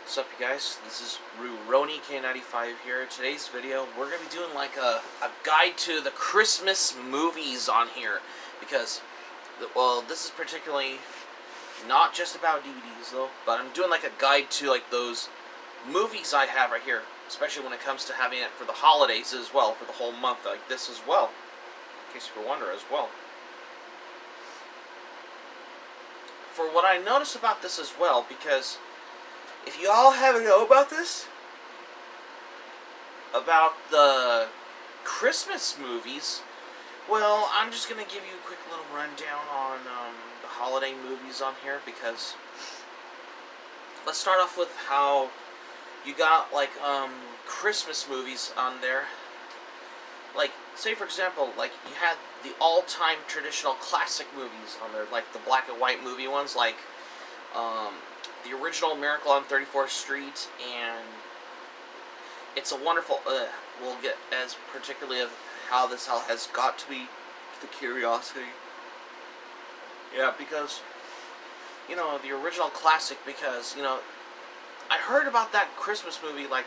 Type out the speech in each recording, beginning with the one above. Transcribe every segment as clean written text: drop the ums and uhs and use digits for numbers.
What's up, you guys? This is Ruroni K95 here. Today's video, we're going to be doing like a guide to the Christmas movies on here. Because, well, this is particularly not just about DVDs though, but I'm doing like a guide to like those movies I have right here. Especially when it comes to having it for the holidays as well, for the whole month like this as well. In case you wonder as well. For what I noticed about this as well, because if you all haven't know about this, about the Christmas movies, well, I'm just going to give you a quick little rundown on the holiday movies on here, because let's start off with how you got, like, Christmas movies on there. Like, say for example, like, you had the all-time traditional classic movies on there, like the black and white movie ones, like, the original Miracle on 34th Street, and It's a Wonderful, we'll get as particularly of how this all has got to be the curiosity. Yeah, because, you know, the original classic, because, you know, I heard about that Christmas movie, like,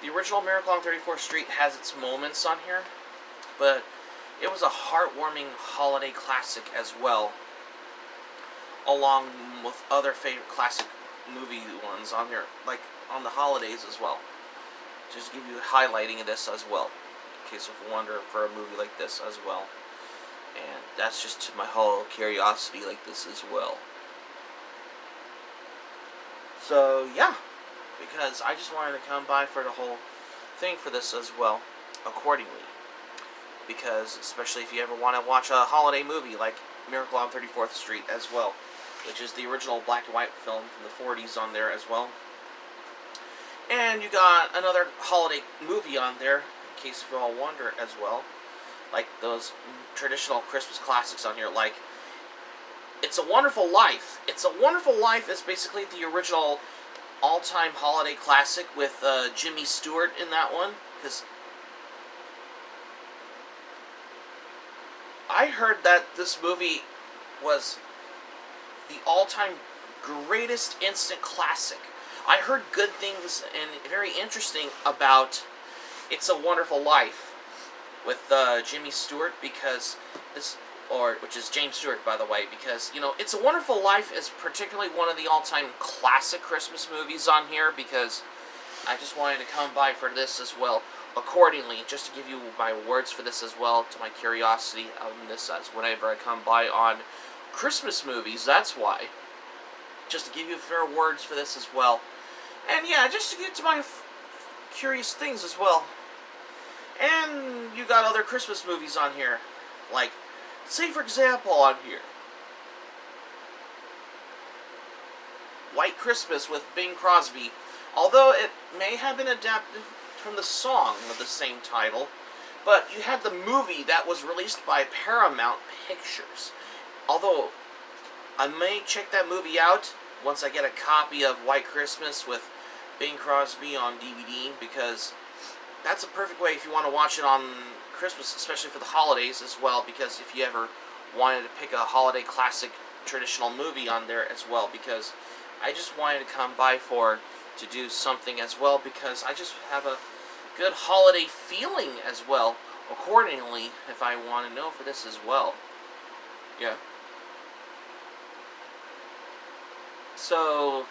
the original Miracle on 34th Street has its moments on here, but it was a heartwarming holiday classic as well, along with other favorite classic movie ones on here, like on the holidays as well. Just give you highlighting of this as well, in case of wonder for a movie like this as well. And that's just to my whole curiosity like this as well. So yeah, because I just wanted to come by for the whole thing for this as well, accordingly. Because especially if you ever want to watch a holiday movie like Miracle on 34th Street as well, which is the original black and white film from the 40s on there as well. And you got another holiday movie on there, in case you all wonder as well. Like those traditional Christmas classics on here, like It's a Wonderful Life. It's a Wonderful Life is basically the original all-time holiday classic with Jimmy Stewart in that one. Because I heard that this movie was the all-time greatest instant classic. I heard good things and very interesting about It's a Wonderful Life with Jimmy Stewart, because which is James Stewart, by the way, because, you know, It's a Wonderful Life is particularly one of the all-time classic Christmas movies on here, because I just wanted to come by for this as well, accordingly, just to give you my words for this as well, to my curiosity on this as whenever I come by on Christmas movies, that's why. Just to give you fair words for this as well. And yeah, just to get to my curious things as well. And you got other Christmas movies on here. Like, say for example on here, White Christmas with Bing Crosby. Although it may have been adapted from the song of the same title, but you had the movie that was released by Paramount Pictures. Although I may check that movie out once I get a copy of White Christmas with Bing Crosby on DVD, because that's a perfect way if you want to watch it on Christmas, especially for the holidays as well, because if you ever wanted to pick a holiday classic traditional movie on there as well, because I just wanted to come by to do something as well, because I just have a good holiday feeling as well, accordingly, if I want to know for this as well. Yeah. So,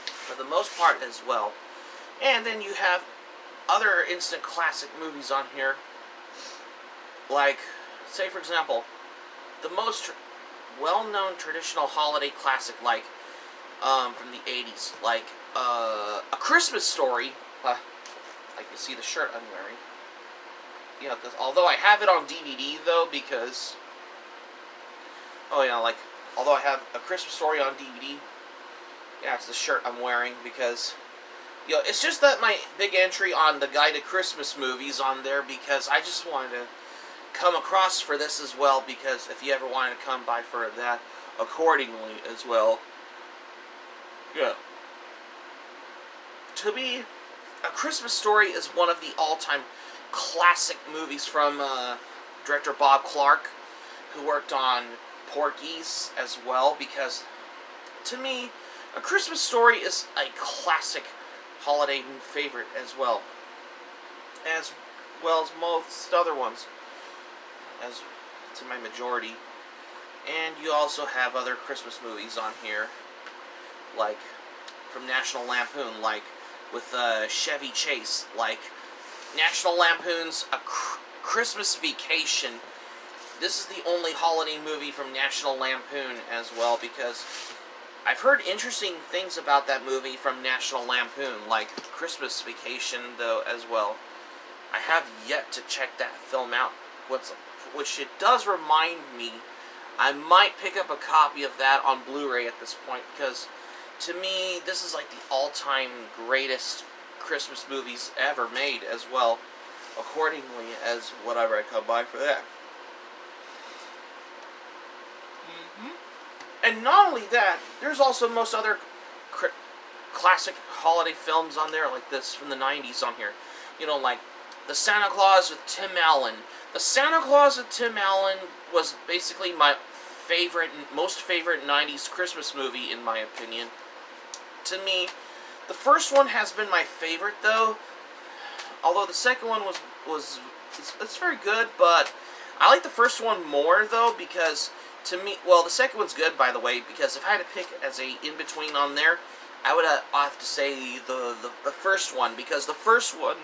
for the most part as well. And then you have other instant classic movies on here. Like, say for example, the most well-known traditional holiday classic, like, from the 80s, like, A Christmas Story. Like, you see the shirt I'm wearing. You know, because although I have it on DVD, though, because, oh, yeah, like, although I have A Christmas Story on DVD, yeah, it's the shirt I'm wearing, because, you know, it's just that my big entry on the Guide to Christmas Movies on there, because I just wanted to come across for this as well, because if you ever wanted to come by for that accordingly as well. Yeah. To me, A Christmas Story is one of the all-time classic movies from director Bob Clark, who worked on Porky's as well, because to me, A Christmas Story is a classic holiday favorite as well as most other ones, as to my majority. And you also have other Christmas movies on here, like from National Lampoon, like with Chevy Chase, like National Lampoon's A Christmas Vacation. This is the only holiday movie from National Lampoon as well, because I've heard interesting things about that movie from National Lampoon, like Christmas Vacation, though, as well. I have yet to check that film out, which it does remind me I might pick up a copy of that on Blu-ray at this point, because to me, this is like the all-time greatest Christmas movies ever made as well, accordingly as whatever I come by for that. And not only that, there's also most other classic holiday films on there, like this from the 90s on here. You know, like The Santa Claus with Tim Allen. The Santa Claus with Tim Allen was basically my most favorite 90s Christmas movie, in my opinion. To me, the first one has been my favorite, though. Although the second one it's very good, but I like the first one more, though, because to me, well, the second one's good, by the way, because if I had to pick as a in-between on there, I would have to say the first one, because the first one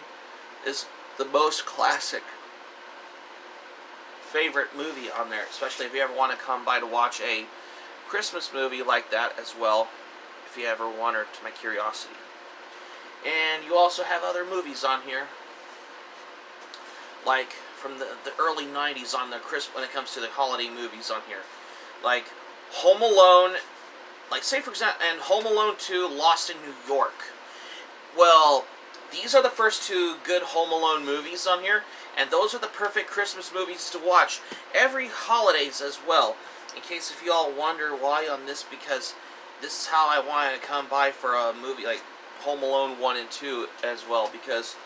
is the most classic favorite movie on there, especially if you ever want to come by to watch a Christmas movie like that as well, if you ever wondered, to my curiosity. And you also have other movies on here, like from the early 90s on the when it comes to the holiday movies on here, like Home Alone, like say for example, and Home Alone 2, Lost in New York. Well, these are the first two good Home Alone movies on here, and those are the perfect Christmas movies to watch every holidays as well. In case if you all wonder why on this, because this is how I wanted to come by for a movie like Home Alone 1 and 2 as well, because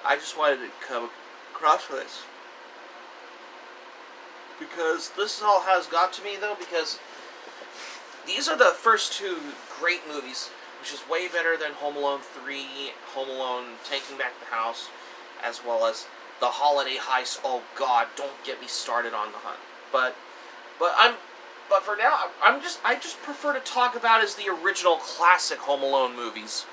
I just wanted to come across for this. Because this all has got to me, though, because these are the first two great movies, which is way better than Home Alone 3, Home Alone Taking Back the House, as well as The Holiday Heist. Oh God, don't get me started on the hunt. But for now, I just prefer to talk about as the original classic Home Alone movies.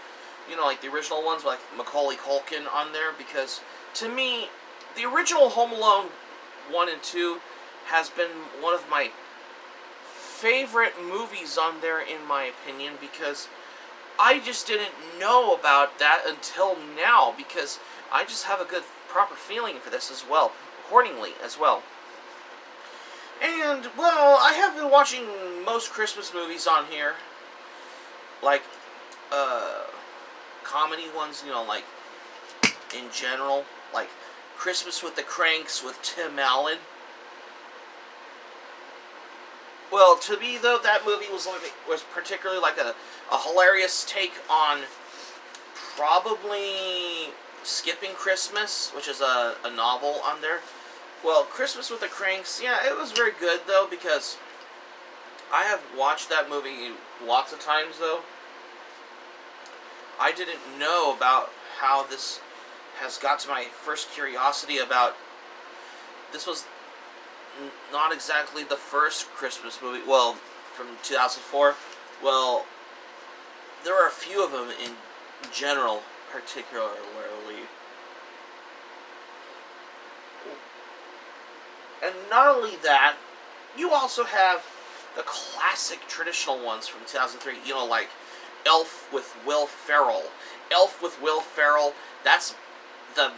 You know, like the original ones with like Macaulay Culkin on there, because to me, the original Home Alone 1 and 2 has been one of my favorite movies on there, in my opinion, because I just didn't know about that until now, because I just have a good, proper feeling for this as well, accordingly as well. And, well, I have been watching most Christmas movies on here, like, comedy ones, you know, like, in general, like Christmas with the Cranks with Tim Allen. Well, to me, though, that movie was particularly like a hilarious take on probably Skipping Christmas, which is a novel on there. Well, Christmas with the Cranks, yeah, it was very good, though, because I have watched that movie lots of times, though. I didn't know about how this has got to my first curiosity about... This was not exactly the first Christmas movie, well, from 2004. Well, there are a few of them in general, particularly. And not only that, you also have the classic traditional ones from 2003, you know, like Elf with Will Ferrell. Elf with Will Ferrell, that's the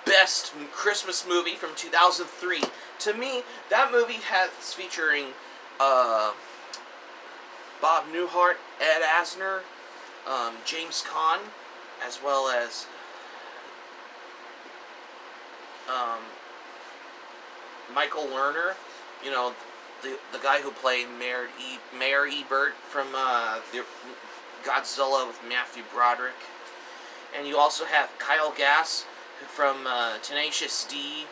best Christmas movie from 2003. To me, that movie has featuring Bob Newhart, Ed Asner, James Caan, as well as Michael Lerner, you know, the guy who played Mayor Ebert from the Godzilla with Matthew Broderick. And you also have Kyle Gass from Tenacious D,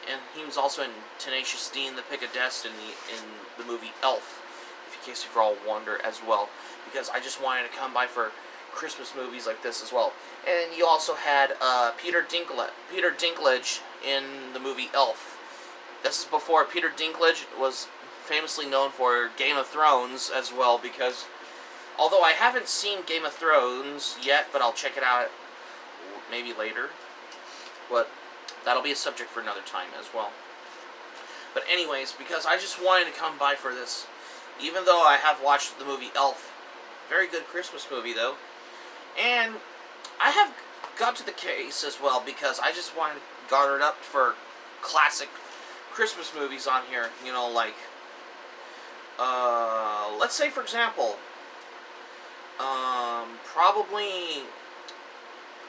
and he was also in Tenacious D and the Pick of Destiny in the movie Elf, if you case you're all wonder as well, because I just wanted to come by for Christmas movies like this as well. And you also had Peter Dinklage in the movie Elf. This is before Peter Dinklage was famously known for Game of Thrones as well, because although I haven't seen Game of Thrones yet, but I'll check it out maybe later. But that'll be a subject for another time as well. But anyways, because I just wanted to come by for this, even though I have watched the movie Elf, very good Christmas movie though, and I have got to the case as well because I just wanted to garner it up for classic Christmas movies on here, you know, like, let's say for example, probably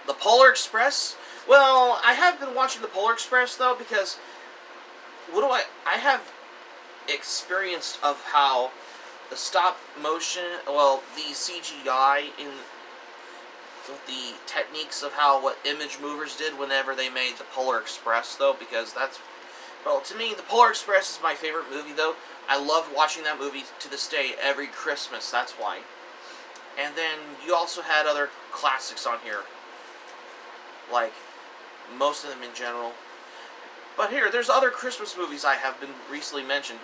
the Polar Express. Well, I have been watching the Polar Express though because I have experienced of how the stop motion, well, the CGI in with the techniques of what Image Movers did whenever they made the Polar Express though, because that's, well, to me the Polar Express is my favorite movie though. I love watching that movie to this day every Christmas, that's why. And then you also had other classics on here, like most of them in general. But here, there's other Christmas movies I have been recently mentioned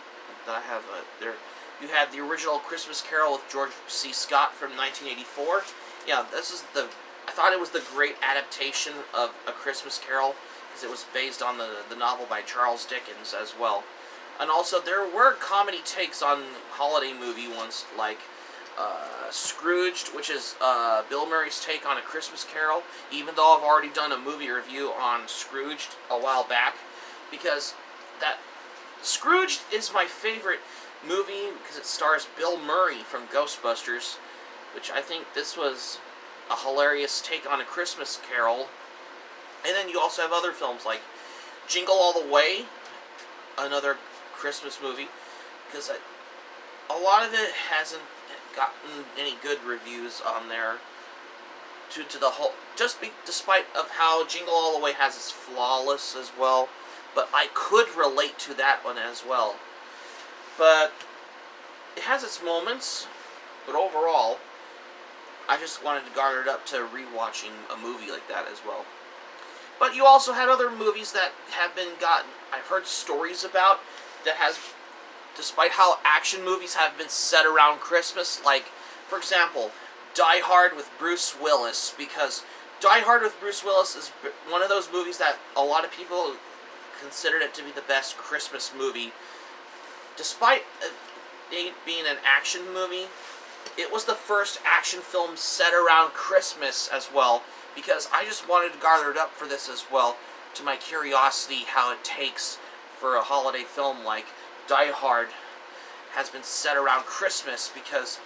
that I have there. You had the original Christmas Carol with George C. Scott from 1984. Yeah, I thought it was the great adaptation of A Christmas Carol, because it was based on the novel by Charles Dickens as well. And also, there were comedy takes on holiday movie ones, like Scrooged, which is Bill Murray's take on A Christmas Carol, even though I've already done a movie review on Scrooged a while back, because that Scrooged is my favorite movie because it stars Bill Murray from Ghostbusters, which I think this was a hilarious take on A Christmas Carol. And then you also have other films like Jingle All the Way, another Christmas movie, because a lot of it hasn't gotten any good reviews on there to the whole, despite of how Jingle All the Way has its flawless as well, but I could relate to that one as well. But it has its moments, but overall, I just wanted to garner it up to rewatching a movie like that as well. But you also had other movies that have been I've heard stories about, that has, despite how action movies have been set around Christmas, like, for example, Die Hard with Bruce Willis, because Die Hard with Bruce Willis is one of those movies that a lot of people considered it to be the best Christmas movie. Despite it being an action movie, it was the first action film set around Christmas as well, because I just wanted to garner it up for this as well, to my curiosity how it takes for a holiday film like Die Hard has been set around Christmas, because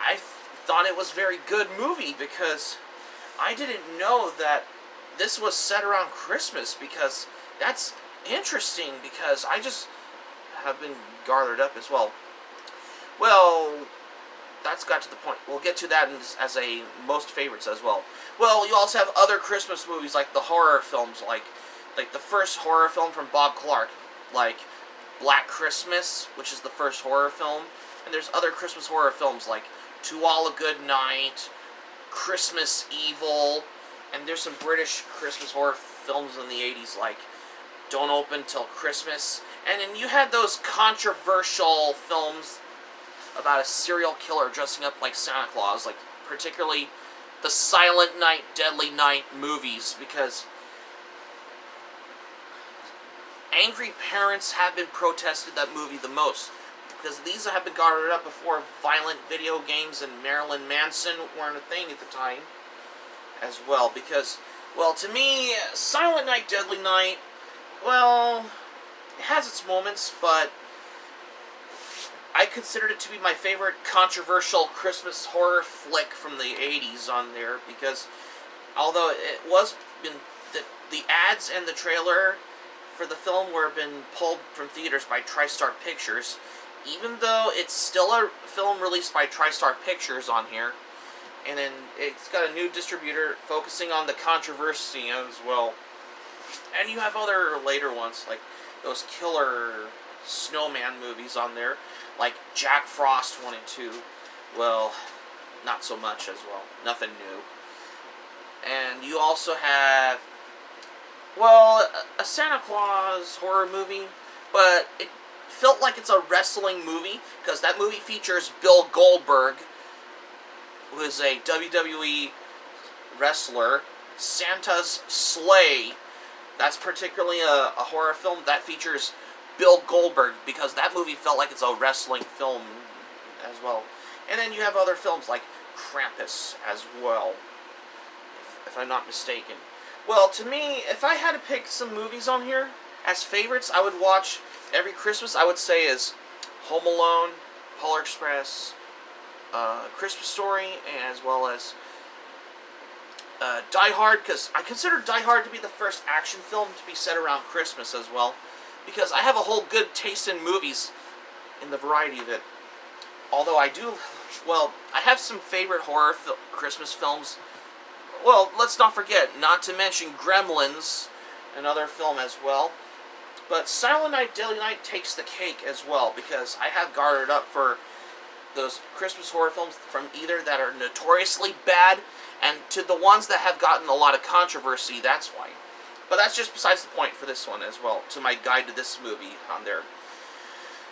I thought it was a very good movie, because I didn't know that this was set around Christmas, because that's interesting, because I just have been garnered up as well. Well, that's got to the point. We'll get to that as a most favorites as well. Well, you also have other Christmas movies like the horror films, like the first horror film from Bob Clark, like Black Christmas, which is the first horror film, and there's other Christmas horror films like To All a Good Night, Christmas Evil, and there's some British Christmas horror films in the 80s like Don't Open Till Christmas, and then you had those controversial films about a serial killer dressing up like Santa Claus, like particularly the Silent Night, Deadly Night movies, because angry parents have been protested that movie the most, because these have been garnered up before violent video games and Marilyn Manson weren't a thing at the time as well, because, well, to me, Silent Night, Deadly Night, well, it has its moments, but I considered it to be my favorite controversial Christmas horror flick from the 80s on there, because although it was been the ads and the trailer for the film were been pulled from theaters by TriStar Pictures, even though it's still a film released by TriStar Pictures on here, and then it's got a new distributor focusing on the controversy as well. And you have other later ones, like those killer snowman movies on there, like Jack Frost 1 and 2. Well, not so much as well. Nothing new. And you also have, well, a Santa Claus horror movie, but it felt like it's a wrestling movie, because that movie features Bill Goldberg, who is a WWE wrestler. Santa's Slay, that's particularly a horror film that features Bill Goldberg, because that movie felt like it's a wrestling film as well. And then you have other films like Krampus as well, if I'm not mistaken. Well, to me, if I had to pick some movies on here as favorites I would watch every Christmas, I would say is Home Alone, Polar Express, Christmas Story, as well as Die Hard, because I consider Die Hard to be the first action film to be set around Christmas as well, because I have a whole good taste in movies in the variety of it. Although I have some favorite horror Christmas films. Well, let's not forget, not to mention Gremlins, another film as well. But Silent Night, Deadly Night takes the cake as well, because I have guarded up for those Christmas horror films, from either that are notoriously bad, and to the ones that have gotten a lot of controversy, that's why. But that's just besides the point for this one as well, to my guide to this movie on there.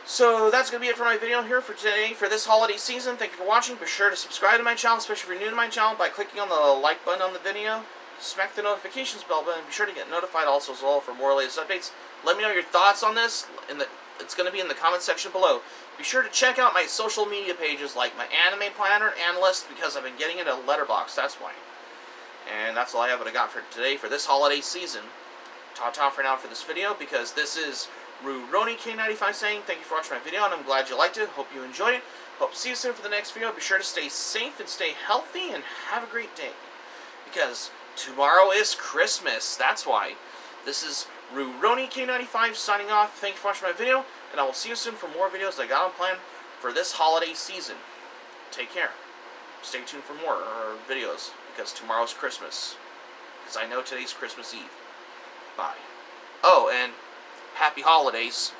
So that's going to be it for my video here for today, for this holiday season. Thank you for watching. Be sure to subscribe to my channel, especially if you're new to my channel, by clicking on the like button on the video. Smack the notifications bell button. Be sure to get notified also as well for more latest updates. Let me know your thoughts on this. It's going to be in the comment section below. Be sure to check out my social media pages like my Anime Planner and List, because I've been getting into Letterboxd, that's why. And that's all I have what I got for today for this holiday season. Ta-ta for now for this video, because this is Rurouni K95 saying thank you for watching my video, and I'm glad you liked it. Hope you enjoyed it. Hope to see you soon for the next video. Be sure to stay safe and stay healthy, and have a great day, because tomorrow is Christmas. That's why. This is Rurouni K95 signing off. Thank you for watching my video, and I will see you soon for more videos that I got on plan for this holiday season. Take care. Stay tuned for more videos, because tomorrow's Christmas. Because I know today's Christmas Eve. Bye. Oh, and happy holidays.